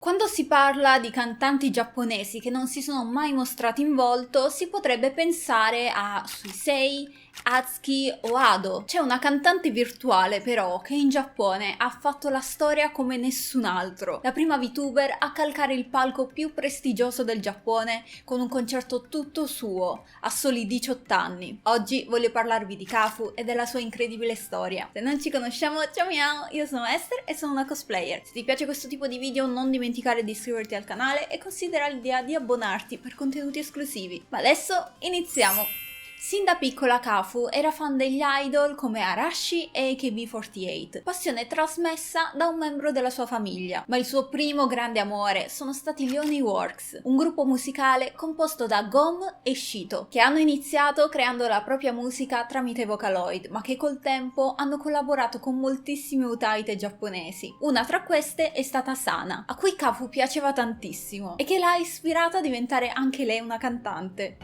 Quando si parla di cantanti giapponesi che non si sono mai mostrati in volto, si potrebbe pensare a Suisei, Atsuki o Ado. C'è una cantante virtuale però che in Giappone ha fatto la storia come nessun altro. La prima VTuber a calcare il palco più prestigioso del Giappone con un concerto tutto suo, a soli 18 anni. Oggi voglio parlarvi di Kafu e della sua incredibile storia. Se non ci conosciamo, ciao miao, io sono Esther e sono una cosplayer. Se ti piace questo tipo di video non dimenticare di iscriverti al canale e considera l'idea di abbonarti per contenuti esclusivi. Ma adesso iniziamo! Sin da piccola Kafu era fan degli idol come Arashi e AKB48, passione trasmessa da un membro della sua famiglia, ma il suo primo grande amore sono stati gli Oni Works, un gruppo musicale composto da Gom e Shito, che hanno iniziato creando la propria musica tramite Vocaloid, ma che col tempo hanno collaborato con moltissime utaite giapponesi. Una tra queste è stata Sana, a cui Kafu piaceva tantissimo e che l'ha ispirata a diventare anche lei una cantante.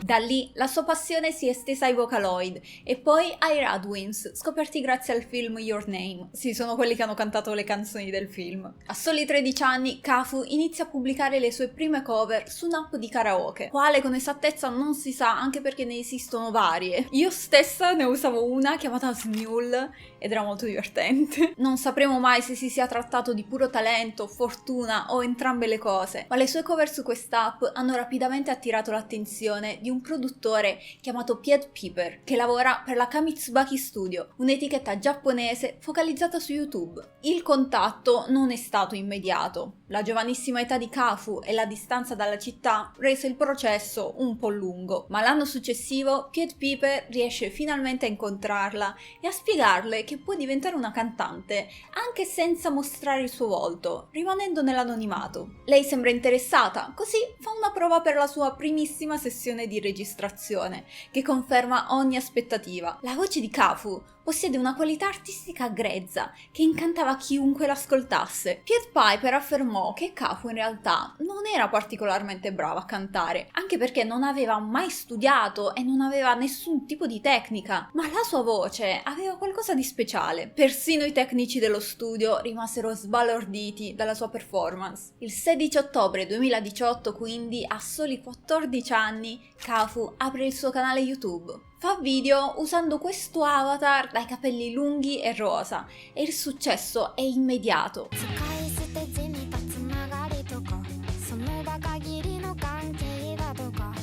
Da lì la sua passione si è estesa ai Vocaloid e poi ai Radwimps, scoperti grazie al film Your Name. Sì, sono quelli che hanno cantato le canzoni del film. A soli 13 anni, Kafu inizia a pubblicare le sue prime cover su un'app di karaoke. Quale con esattezza non si sa, anche perché ne esistono varie. Io stessa ne usavo una chiamata Smule ed era molto divertente. Non sapremo mai se si sia trattato di puro talento, fortuna o entrambe le cose, ma le sue cover su quest'app hanno rapidamente attirato l'attenzione di un produttore chiamato Pied Piper, che lavora per la Kamitsubaki Studio, un'etichetta giapponese focalizzata su YouTube. Il contatto non è stato immediato. La giovanissima età di Kafu e la distanza dalla città rese il processo un po' lungo, ma l'anno successivo Pied Piper riesce finalmente a incontrarla e a spiegarle che può diventare una cantante anche senza mostrare il suo volto, rimanendo nell'anonimato. Lei sembra interessata, così fa una prova per la sua primissima sessione di registrazione, che conferma ogni aspettativa. La voce di Kafu possiede una qualità artistica grezza che incantava chiunque l'ascoltasse. Pied Piper affermò che Kafu in realtà non era particolarmente brava a cantare, anche perché non aveva mai studiato e non aveva nessun tipo di tecnica, ma la sua voce aveva qualcosa di speciale. Persino i tecnici dello studio rimasero sbalorditi dalla sua performance. Il 16 ottobre 2018, quindi a soli 14 anni, Kafu apre il suo canale YouTube. Fa video usando questo avatar dai capelli lunghi e rosa e il successo è immediato.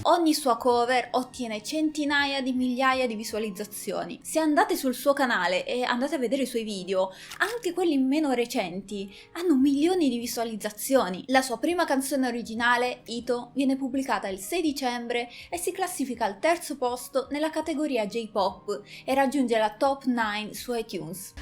Ogni sua cover ottiene centinaia di migliaia di visualizzazioni. Se andate sul suo canale e andate a vedere i suoi video, anche quelli meno recenti, hanno milioni di visualizzazioni. La sua prima canzone originale, Ito, viene pubblicata il 6 dicembre e si classifica al terzo posto nella categoria J-Pop e raggiunge la top 9 su iTunes.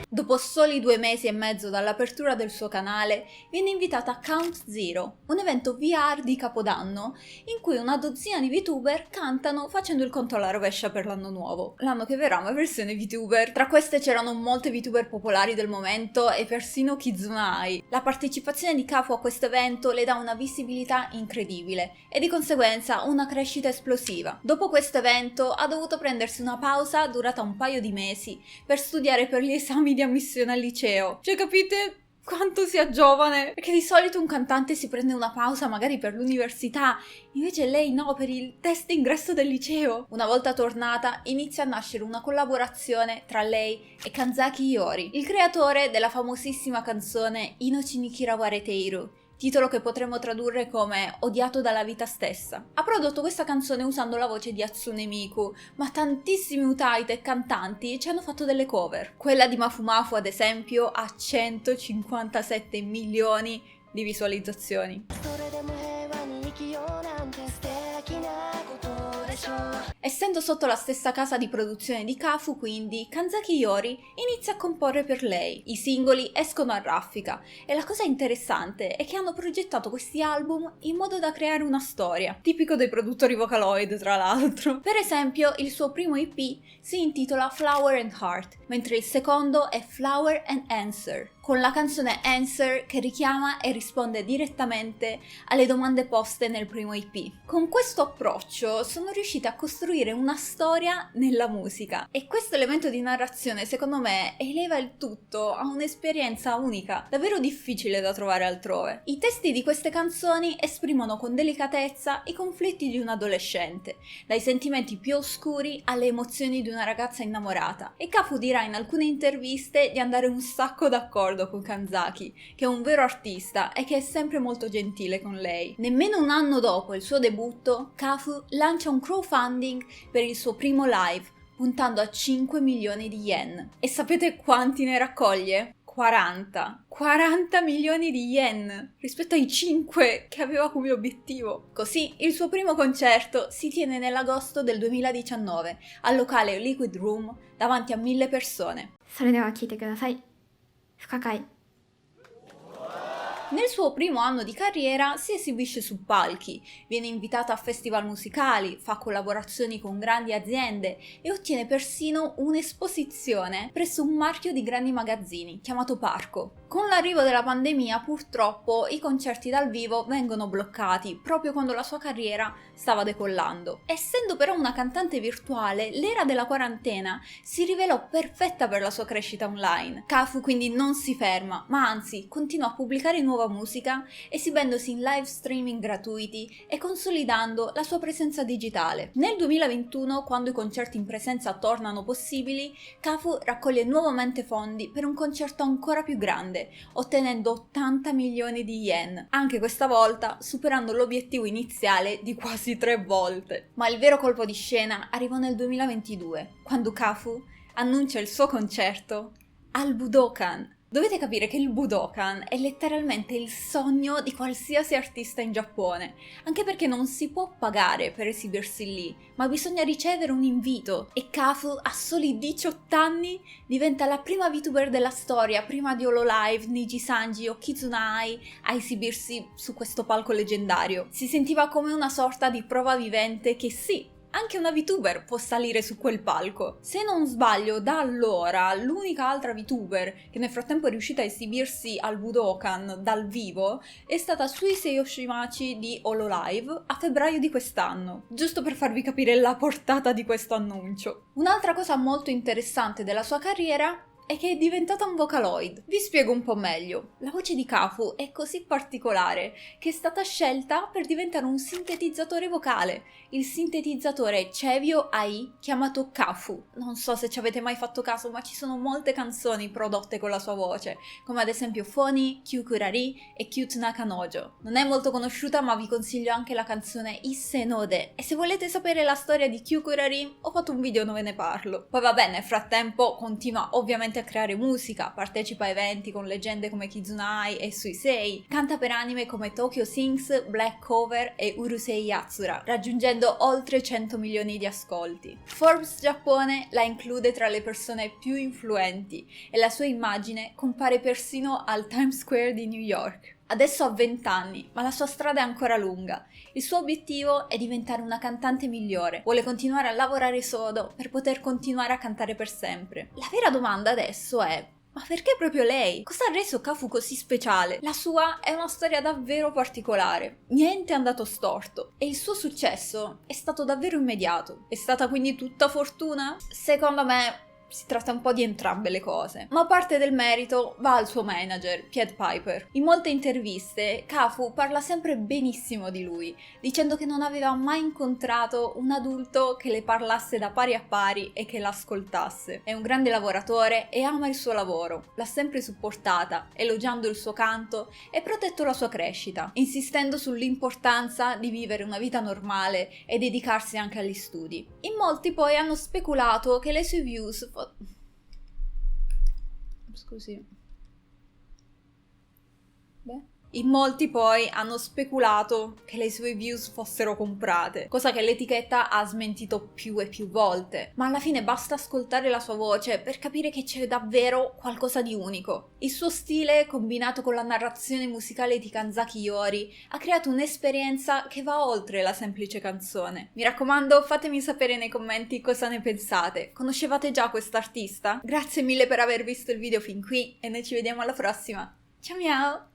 Dopo soli 2 mesi e mezzo dall'apertura del suo canale, viene invitata a Count Zero, un evento VR di Capodanno in cui una dozzina di VTuber cantano facendo il conto alla rovescia per l'anno nuovo. L'anno che verrà, ma versione VTuber. Tra queste c'erano molte VTuber popolari del momento e persino Kizuna Ai. La partecipazione di Kafu a questo evento le dà una visibilità incredibile e di conseguenza una crescita esplosiva. Dopo questo evento ha dovuto prendersi una pausa durata un paio di mesi per studiare per gli esami di ammissione al liceo. Cioè, capite quanto sia giovane? Perché di solito un cantante si prende una pausa magari per l'università, invece lei no, per il test ingresso del liceo. Una volta tornata inizia a nascere una collaborazione tra lei e Kanzaki Iori, il creatore della famosissima canzone Inochi ni Kirawareteiru, titolo che potremmo tradurre come odiato dalla vita stessa. Ha prodotto questa canzone usando la voce di Hatsune Miku, ma tantissimi utaite e cantanti ci hanno fatto delle cover. Quella di Mafu Mafu, ad esempio, ha 157 milioni di visualizzazioni. Essendo sotto la stessa casa di produzione di Kafu, quindi, Kanzaki Iori inizia a comporre per lei. I singoli escono a raffica e la cosa interessante è che hanno progettato questi album in modo da creare una storia, tipico dei produttori Vocaloid tra l'altro. Per esempio, il suo primo EP si intitola Flower and Heart, mentre il secondo è Flower and Answer. con la canzone Answer che richiama e risponde direttamente alle domande poste nel primo EP. Con questo approccio sono riusciti a costruire una storia nella musica e questo elemento di narrazione secondo me eleva il tutto a un'esperienza unica, davvero difficile da trovare altrove. I testi di queste canzoni esprimono con delicatezza i conflitti di un adolescente, dai sentimenti più oscuri alle emozioni di una ragazza innamorata. E Kafu dirà in alcune interviste di andare un sacco d'accordo con Kanzaki, che è un vero artista e che è sempre molto gentile con lei. Nemmeno un anno dopo il suo debutto, Kafu lancia un crowdfunding per il suo primo live, puntando a 5 milioni di yen. E sapete quanti ne raccoglie? 40 milioni di yen rispetto ai 5 che aveva come obiettivo. Così il suo primo concerto si tiene nell'agosto del 2019 al locale Liquid Room davanti a 1000 persone. それでは聴いてください。不可解。 Nel suo primo anno di carriera si esibisce su palchi, viene invitata a festival musicali, fa collaborazioni con grandi aziende e ottiene persino un'esposizione presso un marchio di grandi magazzini chiamato Parco. Con l'arrivo della pandemia purtroppo i concerti dal vivo vengono bloccati proprio quando la sua carriera stava decollando. Essendo però una cantante virtuale, l'era della quarantena si rivelò perfetta per la sua crescita online. Kafu quindi non si ferma, ma anzi continua a pubblicare nuova musica, esibendosi in live streaming gratuiti e consolidando la sua presenza digitale. Nel 2021, quando i concerti in presenza tornano possibili, Kafu raccoglie nuovamente fondi per un concerto ancora più grande, ottenendo 80 milioni di yen, anche questa volta superando l'obiettivo iniziale di quasi 3 volte. Ma il vero colpo di scena arrivò nel 2022, quando Kafu annuncia il suo concerto al Budokan. Dovete capire che il Budokan è letteralmente il sogno di qualsiasi artista in Giappone, anche perché non si può pagare per esibirsi lì, ma bisogna ricevere un invito. E Kafu, a soli 18 anni, diventa la prima VTuber della storia, prima di Hololive, Niji Sanji o Kizuna Ai, a esibirsi su questo palco leggendario. Si sentiva come una sorta di prova vivente che sì, anche una VTuber può salire su quel palco. Se non sbaglio, da allora l'unica altra VTuber che nel frattempo è riuscita a esibirsi al Budokan dal vivo è stata Suisei Yoshimachi di Hololive a febbraio di quest'anno, giusto per farvi capire la portata di questo annuncio. Un'altra cosa molto interessante della sua carriera è che è diventata un Vocaloid. Vi spiego un po' meglio. La voce di Kafu è così particolare che è stata scelta per diventare un sintetizzatore vocale, il sintetizzatore Chevio AI chiamato Kafu. Non so se ci avete mai fatto caso, ma ci sono molte canzoni prodotte con la sua voce, come ad esempio Phony, Kyukurari e Cute Nakanojo. Non è molto conosciuta, ma vi consiglio anche la canzone Isse Node, e se volete sapere la storia di Kyukurari ho fatto un video dove ne parlo. Poi vabbè, nel frattempo continua ovviamente a creare musica, partecipa a eventi con leggende come Kizuna Ai e Suisei, canta per anime come Tokyo Sings, Black Cover e Urusei Yatsura, raggiungendo oltre 100 milioni di ascolti. Forbes Giappone la include tra le persone più influenti e la sua immagine compare persino al Times Square di New York. Adesso ha 20 anni, ma la sua strada è ancora lunga. Il suo obiettivo è diventare una cantante migliore. Vuole continuare a lavorare sodo per poter continuare a cantare per sempre. La vera domanda adesso è: ma perché proprio lei? Cosa ha reso Kafu così speciale? La sua è una storia davvero particolare. Niente è andato storto e il suo successo è stato davvero immediato. È stata quindi tutta fortuna? Secondo me si tratta un po' di entrambe le cose, ma parte del merito va al suo manager, Pied Piper. In molte interviste Kafu parla sempre benissimo di lui, dicendo che non aveva mai incontrato un adulto che le parlasse da pari a pari e che l'ascoltasse. È un grande lavoratore e ama il suo lavoro, l'ha sempre supportata, elogiando il suo canto e protetto la sua crescita, insistendo sull'importanza di vivere una vita normale e dedicarsi anche agli studi. In molti poi hanno speculato che le sue views In molti poi hanno speculato che le sue views fossero comprate, cosa che l'etichetta ha smentito più e più volte, ma alla fine basta ascoltare la sua voce per capire che c'è davvero qualcosa di unico. Il suo stile, combinato con la narrazione musicale di Kanzaki Iori, ha creato un'esperienza che va oltre la semplice canzone. Mi raccomando, fatemi sapere nei commenti cosa ne pensate. Conoscevate già quest'artista? Grazie mille per aver visto il video fin qui e noi ci vediamo alla prossima. Ciao miao!